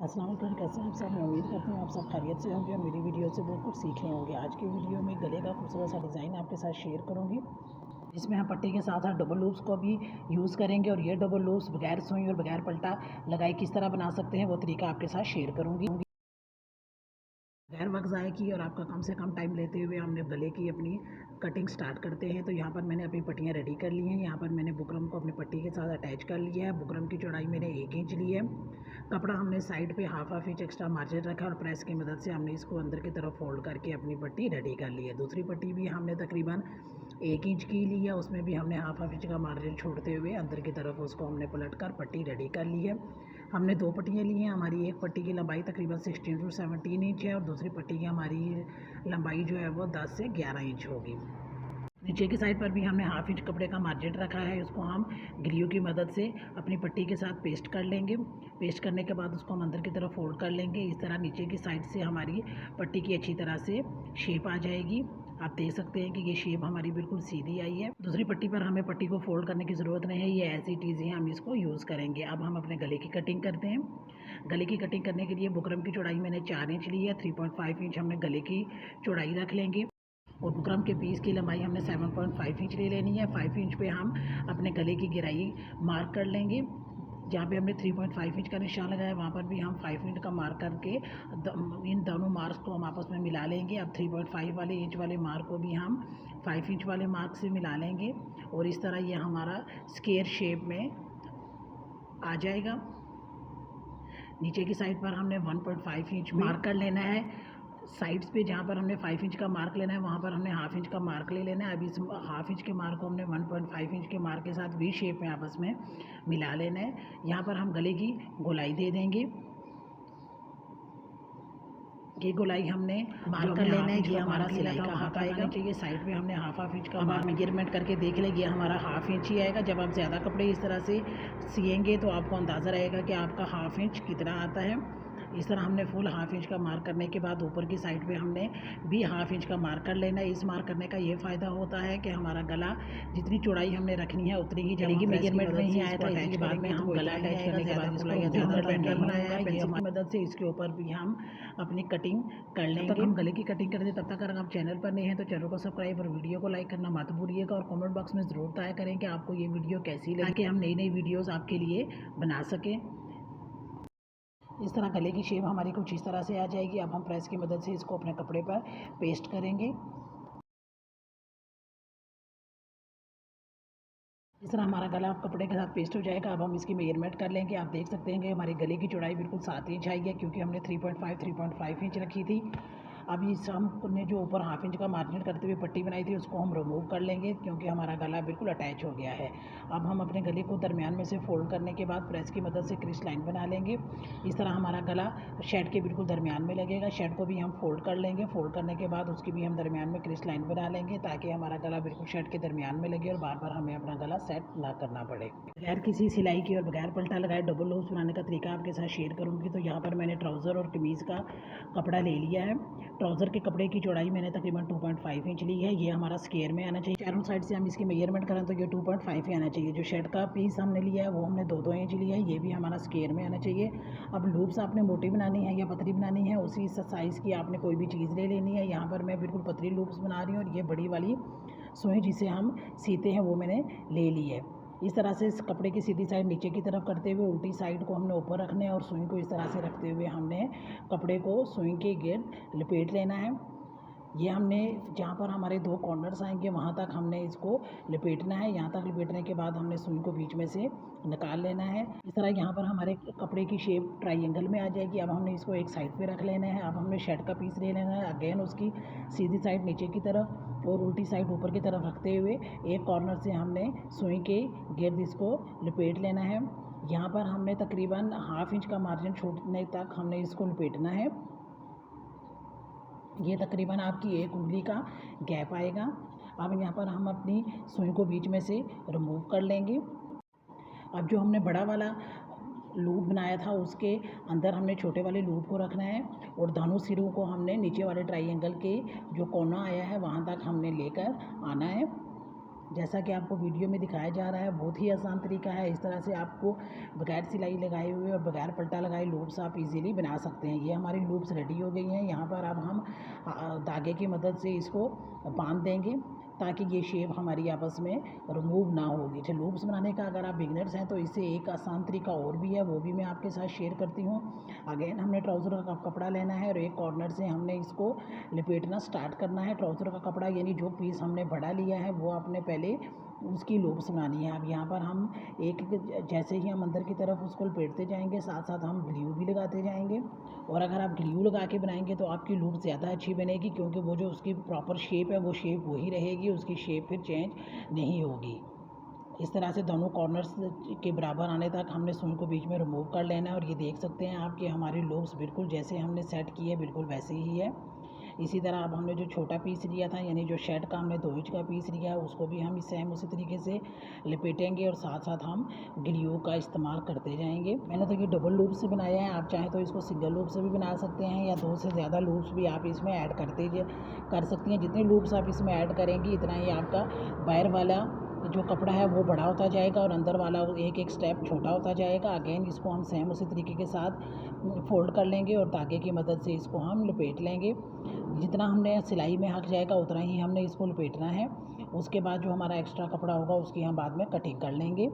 अस्सलाम वालेकुम, कैसे हैं आप सब। मैं उम्मीद करती हूँ आप सब खैरियत से होंगे और मेरी वीडियो से बहुत कुछ सीख रहे होंगे। आज की वीडियो में गले का खूबसूरत सा डिज़ाइन आपके साथ शेयर करूँगी। इसमें हम पट्टी के साथ साथ डबल लूप्स को भी यूज़ करेंगे और ये डबल लूप्स बगैर सुई और बगैर पल्टा लगाए किस तरह बना सकते हैं वो तरीका आपके साथ शेयर करूँगी। गैर वक्त ज़ाय की और आपका कम से कम टाइम लेते हुए हमने गले की अपनी कटिंग स्टार्ट करते हैं। तो यहाँ पर मैंने अपनी पट्टियाँ रेडी कर ली हैं। यहाँ पर मैंने बुकरम को अपनी पट्टी के साथ अटैच कर लिया है। बुकरम की चौड़ाई मैंने 1 इंच ली है। कपड़ा हमने साइड पे हाफ इंच एक्स्ट्रा मार्जिन रखा और प्रेस की मदद से हमने इसको अंदर की तरफ फोल्ड करके अपनी पट्टी रेडी कर ली है। दूसरी पट्टी भी हमने तकरीबन 1 इंच की ली है। उसमें भी हमने हाफ इंच का मार्जिन छोड़ते हुए अंदर की तरफ उसको हमने पलट कर पट्टी रेडी कर ली है। हमने 2 पट्टियाँ ली हैं। हमारी एक पट्टी की लंबाई तकरीबन 16 to 17 इंच है और दूसरी पट्टी की हमारी लंबाई जो है वो 10 से 11 इंच होगी। नीचे की साइड पर भी हमने हाफ इंच कपड़े का मार्जिन रखा है। उसको हम ग्रियो की मदद से अपनी पट्टी के साथ पेस्ट कर लेंगे। पेस्ट करने के बाद उसको हम अंदर की तरफ फोल्ड कर लेंगे। इस तरह नीचे की साइड से हमारी पट्टी की अच्छी तरह से शेप आ जाएगी। आप देख सकते हैं कि ये शेप हमारी बिल्कुल सीधी आई है। दूसरी पट्टी पर हमें पट्टी को फोल्ड करने की ज़रूरत नहीं है, ये ऐसी चीज़ें हम इसको यूज़ करेंगे। अब हम अपने गले की कटिंग करते हैं। गले की कटिंग करने के लिए बुकरम की चौड़ाई मैंने 4 इंच ली है। 3.5 इंच हमने गले की चौड़ाई रख लेंगे और बुकरम के पीस की लंबाई हमने 7.5 इंच ले लेनी है। 5 इंच पे हम अपने गले की गहराई मार्क कर लेंगे। जहाँ पे हमने 3.5 इंच का निशान लगाया वहाँ पर भी हम 5 इंच का मार्क करके इन दोनों मार्क्स को हम आपस में मिला लेंगे। अब 3.5 वाले इंच वाले मार्क को भी हम 5 इंच वाले मार्क से मिला लेंगे और इस तरह ये हमारा स्क्वायर शेप में आ जाएगा। नीचे की साइड पर हमने 1.5 इंच मार्क कर लेना है। साइड्स पे जहाँ पर हमने 5 इंच का मार्क लेना है वहाँ पर हमने हाफ इंच का मार्क ले लेना है। अब इस हाफ इंच के मार्क को हमने 1.5 इंच के मार्क के साथ वी शेप में आपस में मिला लेना है। यहाँ पर हम गले की गोलाई दे देंगे। ये गोलाई हमने मार्क कर लेना है। ये हमारा सिलाई का हाफ आएगा चाहिए। साइड पे हमने हाफ इंच का मेजरमेंट करके देख लें, ये हमारा हाफ इंच ही आएगा। जब आप ज़्यादा कपड़े इस तरह से सिएंगे तो आपको अंदाज़ा रहेगा कि आपका हाफ इंच कितना आता है। इस तरह हमने फुल हाफ इंच का मार्क करने के बाद ऊपर की साइड पे हमने भी हाफ इंच का मार्क कर लेना है। इस मार्क करने का ये फ़ायदा होता है कि हमारा गला जितनी चौड़ाई हमने रखनी है उतनी ही जगह मेजरमेंट में ही आया था। इसके बाद में हम गला अटैच करने के बाद इसको पैटर्न बनाया है। ये हमारी मदद से इसके ऊपर भी हम अपनी कटिंग कर लेंगे। तब तक हम गले की कटिंग करते तब तक अगर आप चैनल पर नहीं हैं तो चैनल को सब्सक्राइब और वीडियो को लाइक करना मत भूलिएगा और कमेंट बॉक्स में ज़रूर तय करें कि आपको ये वीडियो कैसी लगी, ताकि हम नई नई वीडियोस आपके लिए बना सकें। इस तरह गले की शेप हमारी कुछ इस तरह से आ जाएगी। अब हम प्रेस की मदद से इसको अपने कपड़े पर पेस्ट करेंगे। इस तरह हमारा गला अब कपड़े के साथ पेस्ट हो जाएगा। अब हम इसकी मेजरमेंट कर लेंगे। आप देख सकते हैं कि हमारे गले की चौड़ाई बिल्कुल 7 इंच आई है, क्योंकि हमने 3.5 इंच रखी थी। अब इस हमने जो ऊपर हाफ इंच का मार्जिन करते हुए पट्टी बनाई थी उसको हम रिमूव कर लेंगे, क्योंकि हमारा गला बिल्कुल अटैच हो गया है। अब हम अपने गले को दरमियान में से फोल्ड करने के बाद प्रेस की मदद से क्रिस लाइन बना लेंगे। इस तरह हमारा गला शर्ट के बिल्कुल दरमियान में लगेगा। शर्ट को भी हम फोल्ड कर लेंगे। फोल्ड करने के बाद उसकी भी हम दरमियान में क्रिस लाइन बना लेंगे, ताकि हमारा गला बिल्कुल शर्ट के दरमियान में लगे और बार बार हमें अपना गला सेट ना करना पड़े। बगैर किसी सिलाई की और बगैर पल्टा लगाए डबल लूज बनाने का तरीका आपके साथ शेयर करूँगी। तो यहाँ पर मैंने ट्राउज़र और कमीज़ का कपड़ा ले लिया है। ट्राउज़र के कपड़े की चौड़ाई मैंने तकरीबन 2.5 इंच ली है। ये हमारा स्क्वायर में आना चाहिए। चारों साइड से हम इसकी मेजरमेंट करें तो ये 2.5 ही आना चाहिए। जो शर्ट का पीस हमने लिया है वो हमने 2-2 इंच लिया है। ये भी हमारा स्क्वायर में आना चाहिए। अब लूप्स आपने मोटी बनानी है या पतली बनानी है, उसी साइज़ की आपने कोई भी चीज़ ले लेनी है। यहाँ पर मैं बिल्कुल पतली लूप्स बना रही हूँ और ये बड़ी वाली सुई जिसे हम सीते हैं वो मैंने ले ली है। इस तरह से इस कपड़े की सीधी साइड नीचे की तरफ करते हुए उल्टी साइड को हमने ऊपर रखना है और सुई को इस तरह से रखते हुए हमने कपड़े को सुई के गिर्द लपेट लेना है। ये हमने जहाँ पर हमारे 2 कॉर्नर्स आएंगे वहाँ तक हमने इसको लपेटना है। यहाँ तक लपेटने के बाद हमने सुई को बीच में से निकाल लेना है। इस तरह यहाँ पर हमारे कपड़े की शेप ट्रायंगल में आ जाएगी। अब हमने इसको एक साइड पे रख लेना है। अब हमने शर्ट का पीस ले लेना है। अगेन उसकी सीधी साइड नीचे की तरफ और उल्टी साइड ऊपर की तरफ रखते हुए एक कॉर्नर से हमने सुई के गिर्द इसको लपेट लेना है। यहाँ पर हमने तकरीबन हाफ इंच का मार्जिन छोड़ने तक हमने इसको लपेटना है। ये तकरीबन आपकी एक उंगली का गैप आएगा। अब यहाँ पर हम अपनी सुई को बीच में से रिमूव कर लेंगे। अब जो हमने बड़ा वाला लूप बनाया था उसके अंदर हमने छोटे वाले लूप को रखना है और दोनों सिरों को हमने नीचे वाले ट्रायंगल के जो कोना आया है वहाँ तक हमने लेकर आना है। जैसा कि आपको वीडियो में दिखाया जा रहा है, बहुत ही आसान तरीका है। इस तरह से आपको बगैर सिलाई लगाए हुए और बगैर पल्टा लगाए लूप्स आप इजीली बना सकते हैं। ये हमारी लूप्स रेडी हो गई हैं। यहाँ पर अब हम धागे की मदद से इसको बांध देंगे ताकि ये शेप हमारी आपस में रिमूव ना होगी। अच्छा, लूप्स बनाने का अगर आप बिगनर्स हैं तो इससे एक आसान तरीका और भी है, वो भी मैं आपके साथ शेयर करती हूँ। अगेन हमने ट्राउज़र का कपड़ा लेना है और एक कॉर्नर से हमने इसको लपेटना स्टार्ट करना है। ट्राउज़र का कपड़ा यानी जो पीस हमने बड़ा लिया है वो आपने पहले उसकी लूप्स बनानी है। अब यहाँ पर हम एक जैसे ही हम अंदर की तरफ उसको लपेटते जाएंगे, साथ साथ हम ग्लू भी लगाते जाएंगे। और अगर आप ग्लू लगा के बनाएंगे तो आपकी लूप ज़्यादा अच्छी बनेगी, क्योंकि वो जो उसकी प्रॉपर शेप है वो शेप वही रहेगी, उसकी शेप फिर चेंज नहीं होगी। इस तरह से दोनों कॉर्नर्स के बराबर आने तक हमने सुई को बीच में रिमूव कर लेना है। और ये देख सकते हैं आप कि हमारी लूप्स बिल्कुल जैसे हमने सेट की है बिल्कुल वैसे ही है। इसी तरह अब हमने जो छोटा पीस लिया था यानी जो शर्ट का हमने 2 इंच का पीस लिया है उसको भी हम सेम उसी तरीके से लपेटेंगे और साथ साथ हम ग्लू का इस्तेमाल करते जाएंगे। मैंने तो ये डबल लूप से बनाया है, आप चाहें तो इसको सिंगल लूप से भी बना सकते हैं या 2 से ज़्यादा लूप्स भी आप इसमें ऐड कर सकती हैं। जितने लूप्स आप इसमें ऐड करेंगी इतना ही आपका बाहर वाला जो कपड़ा है वो बड़ा होता जाएगा और अंदर वाला एक एक स्टेप छोटा होता जाएगा। अगेन इसको हम सेम उसी तरीके के साथ फोल्ड कर लेंगे और धागे की मदद से इसको हम लपेट लेंगे। जितना हमने सिलाई में हक जाएगा उतना ही हमने इसको लपेटना है। उसके बाद जो हमारा एक्स्ट्रा कपड़ा होगा उसकी हम बाद में कटिंग कर लेंगे।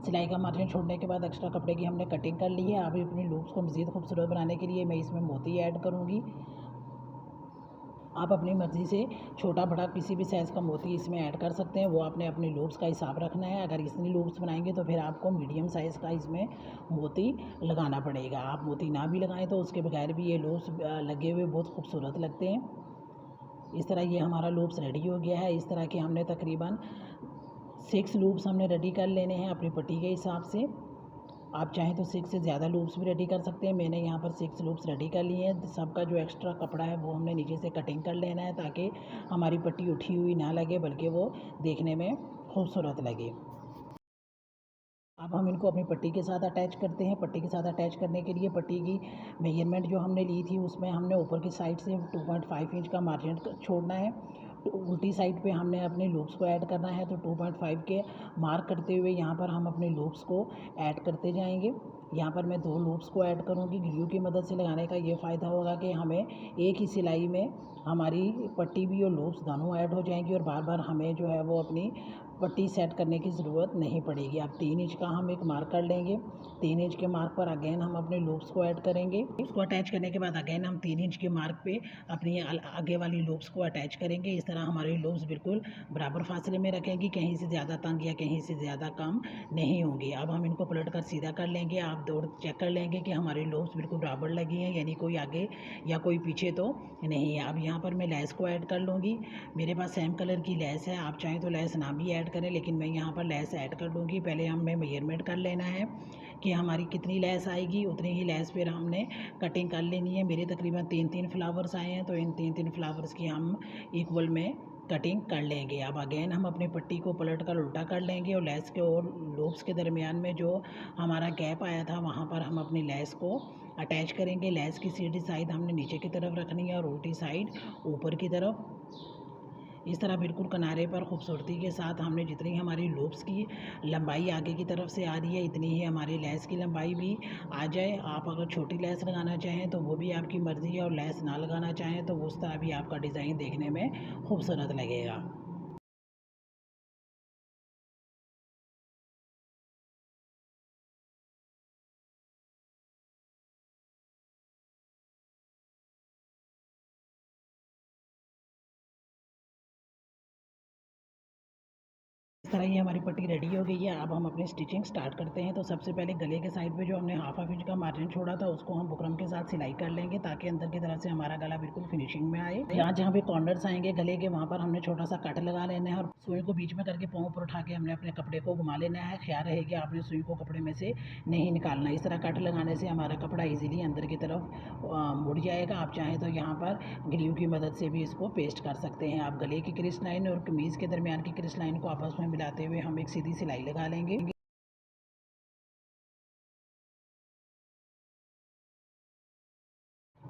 सिलाई का मार्जिन छोड़ने के बाद एक्स्ट्रा कपड़े की हमने कटिंग कर ली है। अभी अपनी लूप्स को मज़ीद खूबसूरत बनाने के लिए मैं इसमें मोती ऐड करूँगी। आप अपनी मर्ज़ी से छोटा बड़ा किसी भी साइज़ का मोती इसमें ऐड कर सकते हैं, वो आपने अपनी लूप्स का हिसाब रखना है। अगर इतनी लूप्स बनाएंगे तो फिर आपको मीडियम साइज़ का इसमें मोती लगाना पड़ेगा। आप मोती ना भी लगाएं तो उसके बगैर भी ये लूप्स लगे हुए बहुत खूबसूरत लगते हैं। इस तरह ये हमारा लूप्स रेडी हो गया है। इस तरह के हमने तकरीबन 6 लूप्स हमने रेडी कर लेने हैं अपनी पट्टी के हिसाब से। आप चाहें तो 6 से ज़्यादा लूप्स भी रेडी कर सकते हैं। मैंने यहाँ पर 6 लूप्स रेडी कर लिए हैं। सबका जो एक्स्ट्रा कपड़ा है वो हमने नीचे से कटिंग कर लेना है ताकि हमारी पट्टी उठी हुई ना लगे बल्कि वो देखने में खूबसूरत लगे। अब हम इनको अपनी पट्टी के साथ अटैच करते हैं। पट्टी के साथ अटैच करने के लिए पट्टी की मेजरमेंट जो हमने ली थी उसमें हमने ऊपर की साइड से 2.5 इंच का मार्जिन छोड़ना है। तो उल्टी साइड पे हमने अपने लूप्स को ऐड करना है। तो 2.5 के मार्क करते हुए यहाँ पर हम अपने लूप्स को ऐड करते जाएंगे। यहाँ पर मैं 2 लूप्स को ऐड करूँगी। ग्लू की मदद से लगाने का ये फ़ायदा होगा कि हमें एक ही सिलाई में हमारी पट्टी भी और लूप्स दोनों ऐड हो जाएंगी और बार बार हमें जो है वो अपनी पट्टी सेट करने की ज़रूरत नहीं पड़ेगी। अब 3 इंच का हम एक मार्क कर लेंगे। 3 इंच के मार्क पर अगेन हम अपने लूप्स को ऐड करेंगे। इसको अटैच करने के बाद अगेन हम 3 इंच के मार्क पे अपनी आगे वाली लूप्स को अटैच करेंगे। इस तरह हमारी लूप्स बिल्कुल बराबर फासले में रखेंगी, कहीं से ज़्यादा तंग या कहीं से ज़्यादा कम नहीं होंगी। अब हम इनको पलट कर सीधा कर लेंगे। आप दौड़ चेक कर लेंगे कि हमारी लूप्स बिल्कुल बराबर लगी हैं, यानी कोई आगे या कोई पीछे तो नहीं है। अब यहाँ पर मैं लेस को ऐड कर लूँगी। मेरे पास सेम कलर की लेस है, आप चाहें तो लेस ना भी ऐड करें, लेकिन मैं यहाँ पर लेस ऐड कर लूँगी। पहले हमें मेजरमेंट कर लेना है कि हमारी कितनी लेस आएगी, उतनी ही लेस फिर हमने कटिंग कर लेनी है। मेरे तकरीबन 3-3 फ्लावर्स आए हैं, तो इन 3-3 फ्लावर्स की हम इक्वल में कटिंग कर लेंगे। अब अगेन हम अपनी पट्टी को पलट कर उल्टा कर लेंगे और लेस के और लूप्स के दरमियान में जो हमारा गैप आया था वहाँ पर हम अपनी लेस को अटैच करेंगे। लेस की सीधी साइड हमने नीचे की तरफ रखनी है और उल्टी साइड ऊपर की तरफ। इस तरह बिल्कुल किनारे पर खूबसूरती के साथ हमने जितनी हमारी लूप्स की लंबाई आगे की तरफ से आ रही है इतनी ही हमारी लेस की लंबाई भी आ जाए। आप अगर छोटी लेस लगाना चाहें तो वो भी आपकी मर्ज़ी है, और लेस ना लगाना चाहें तो उस तरह भी आपका डिज़ाइन देखने में खूबसूरत लगेगा। इस तरह ये हमारी पट्टी रेडी हो गई है। अब हम अपनी स्टिचिंग स्टार्ट करते हैं। तो सबसे पहले गले के साइड पे जो हमने हाफ इंच का मार्जिन छोड़ा था उसको हम बुकरम के साथ सिलाई कर लेंगे ताकि अंदर की तरफ से हमारा गला बिल्कुल फिनिशिंग में आए। यहाँ जहाँ पे कॉर्नर्स आएंगे गले के वहाँ पर हमने छोटा सा कट लगा लेना है और सुई को बीच में करके पाँव पर उठा के हमने अपने कपड़े को घुमा लेना है। ख्याल रहे कि आपने सुई को कपड़े में से नहीं निकालना। इस तरह कट लगाने से हमारा कपड़ा ईजिली अंदर की तरफ मुड़ जाएगा। आप चाहें तो यहाँ पर ग्लू की मदद से भी इसको पेस्ट कर सकते हैं। आप गले की क्रिस लाइन और कमीज़ के दरमियान की क्रिस लाइन को आपस में मिलाते हुए हम एक सीधी सिलाई लगा लेंगे।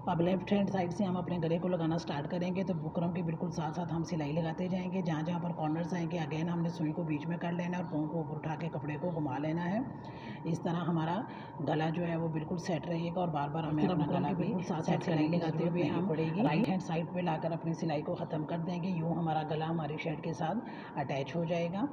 अब लेफ्ट हैंड साइड से हम अपने गले को लगाना स्टार्ट करेंगे, तो बुकरम के बिल्कुल साथ साथ हम सिलाई लगाते जाएंगे। जहाँ जहाँ पर कॉर्नर्स आएंगे अगेन हमने सुई को बीच में कर लेना है और पाँव को ऊपर उठा के कपड़े को घुमा लेना है। इस तरह हमारा गला जो है वो बिल्कुल सेट रहेगा और बार बार हमें अपना गला बिल्कुल साथ साथ सिलाई लगाते हुए हम पड़ेगी। राइट हैंड साइड पे लाकर अपनी सिलाई को ख़त्म कर देंगे। यूँ हमारा गला हमारी शर्ट के साथ अटैच हो जाएगा।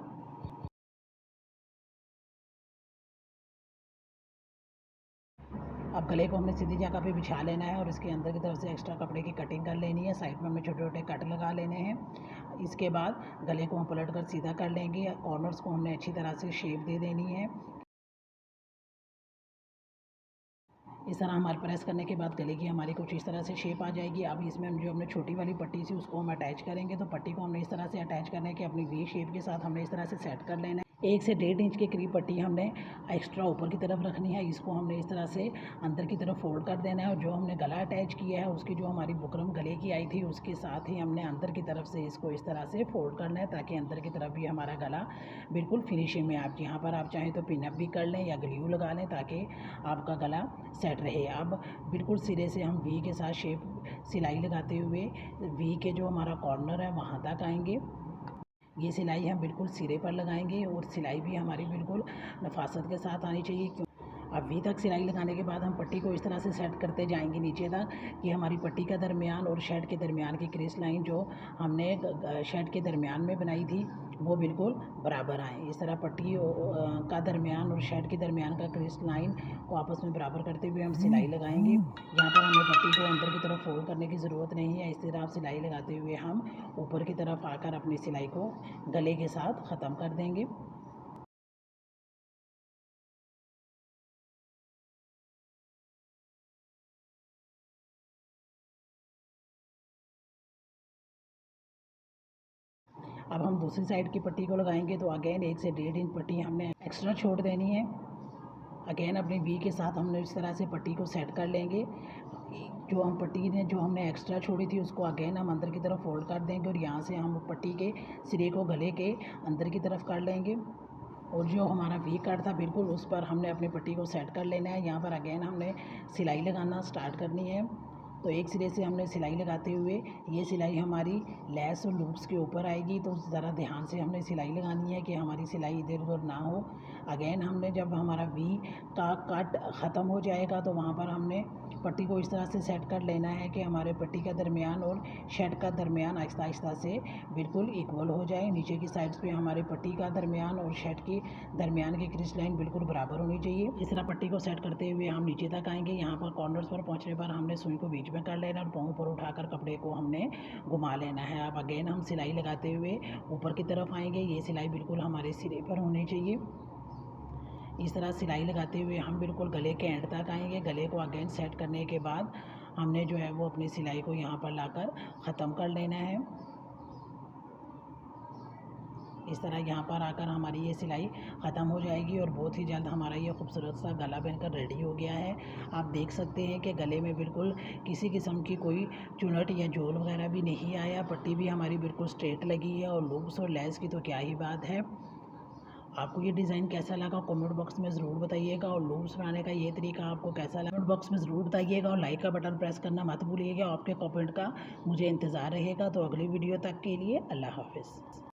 अब गले को हमने सीधी जगह पे बिछा लेना है और इसके अंदर की तरफ से एक्स्ट्रा कपड़े की कटिंग कर लेनी है। साइड में हमें छोटे छोटे कट लगा लेने हैं। इसके बाद गले को हम पलट कर सीधा कर लेंगे। कॉर्नर्स को हमने अच्छी तरह से शेप दे देनी है। इस तरह हमारे प्रेस करने के बाद गले की हमारी कुछ इस तरह से शेप आ जाएगी। अब इसमें हम जो हमने छोटी वाली पट्टी थी उसको हम अटैच करेंगे। तो पट्टी को हमने इस तरह से अटैच करना है कि अपनी वी शेप के साथ हमने इस तरह से सेट कर लेना है। 1 से 1.5 इंच के करीब पट्टी हमने एक्स्ट्रा ऊपर की तरफ रखनी है। इसको हमने इस तरह से अंदर की तरफ फोल्ड कर देना है और जो हमने गला अटैच किया है उसकी जो हमारी बुकरम गले की आई थी उसके साथ ही हमने अंदर की तरफ से इसको इस तरह से फोल्ड करना है ताकि अंदर की तरफ भी हमारा गला बिल्कुल फिनिशिंग में। आप यहाँ पर आप चाहें तो पिनअप भी कर लें या ग्लू लगा लें ताकि आपका गला सेट रहे। अब बिल्कुल सिरे से हम वी के साथ शेप सिलाई लगाते हुए वी के जो हमारा कॉर्नर है वहाँ तक आएंगे। ये सिलाई हम बिल्कुल सिरे पर लगाएंगे और सिलाई भी हमारी बिल्कुल नफासत के साथ आनी चाहिए। क्यों अब वी तक सिलाई लगाने के बाद हम पट्टी को इस तरह से सेट करते जाएंगे नीचे तक कि हमारी पट्टी का दरमियान और शर्ट के दरमियान की क्रीज लाइन जो हमने शर्ट के दरमियान में बनाई थी वो बिल्कुल बराबर आए। इस तरह पट्टी का दरमियान और शर्ट के दरमियान का क्रीज लाइन को आपस में बराबर करते हुए हम सिलाई लगाएंगे। यहाँ पर हमें पट्टी को अंदर की तरफ फोल्ड करने की ज़रूरत नहीं है। इस तरह आप सिलाई लगाते हुए हम ऊपर की तरफ आकर अपनी सिलाई को गले के साथ ख़त्म कर देंगे। अब हम दूसरी साइड की पट्टी को लगाएंगे तो अगेन 1 से 1.5 इंच पट्टी हमने एक्स्ट्रा छोड़ देनी है। अगेन अपने वी के साथ हमने इस तरह से पट्टी को सेट कर लेंगे। जो हम पट्टी ने जो हमने एक्स्ट्रा छोड़ी थी उसको अगेन हम अंदर की तरफ फोल्ड कर देंगे और यहाँ से हम पट्टी के सिरे को गले के अंदर की तरफ कर लेंगे और जो हमारा वी कट था बिल्कुल उस पर हमने अपनी पट्टी को सेट कर लेना है। यहाँ पर अगेन हमने सिलाई लगाना स्टार्ट करनी है। तो एक सिरे से हमने सिलाई लगाते हुए ये सिलाई हमारी लेस और लूप्स के ऊपर आएगी, तो ज़रा ध्यान से हमने सिलाई लगानी है कि हमारी सिलाई इधर उधर ना हो। अगेन हमने जब हमारा वी का कट ख़त्म हो जाएगा तो वहाँ पर हमने पट्टी को इस तरह से सेट कर लेना है कि हमारे पट्टी का दरमियान और शर्ट का दरमियान आहिस्ता आहिस्ता से बिल्कुल इक्वल हो जाए। नीचे की साइड्स पे हमारे पट्टी का दरमियान और शर्ट की दरमियान की क्रीज लाइन बिल्कुल बराबर होनी चाहिए। इस तरह पट्टी को सेट करते हुए हम नीचे तक आएंगे। यहाँ पर कॉर्नर्स पर पहुँचने पर हमने सुई को बीच में कर लेना और पाँव पर उठाकर कपड़े को हमने घुमा लेना है। अब अगेन हम सिलाई लगाते हुए ऊपर की तरफ आएंगे। ये सिलाई बिल्कुल हमारे सिरे पर होनी चाहिए। इस तरह सिलाई लगाते हुए हम बिल्कुल गले के एंड तक आएंगे। गले को अगेन सेट करने के बाद हमने जो है वो अपनी सिलाई को यहाँ पर लाकर ख़त्म कर लेना है। इस तरह यहाँ पर आकर हमारी ये सिलाई ख़त्म हो जाएगी और बहुत ही जल्द हमारा ये खूबसूरत सा गला बनकर रेडी हो गया है। आप देख सकते हैं कि गले में बिल्कुल किसी किस्म की कोई चुनट या झोल वगैरह भी नहीं आया। पट्टी भी हमारी बिल्कुल स्ट्रेट लगी है और लूप्स और लेस की तो क्या ही बात है। आपको ये डिज़ाइन कैसा लगा कमेंट बॉक्स में ज़रूर बताइएगा और लूप्स बनाने का ये तरीका आपको कैसा लगा कमेंट बॉक्स में ज़रूर बताइएगा और लाइक का बटन प्रेस करना मत भूलिएगा। आपके कमेंट का मुझे इंतज़ार रहेगा। तो अगली वीडियो तक के लिए अल्लाह हाफ़िज़।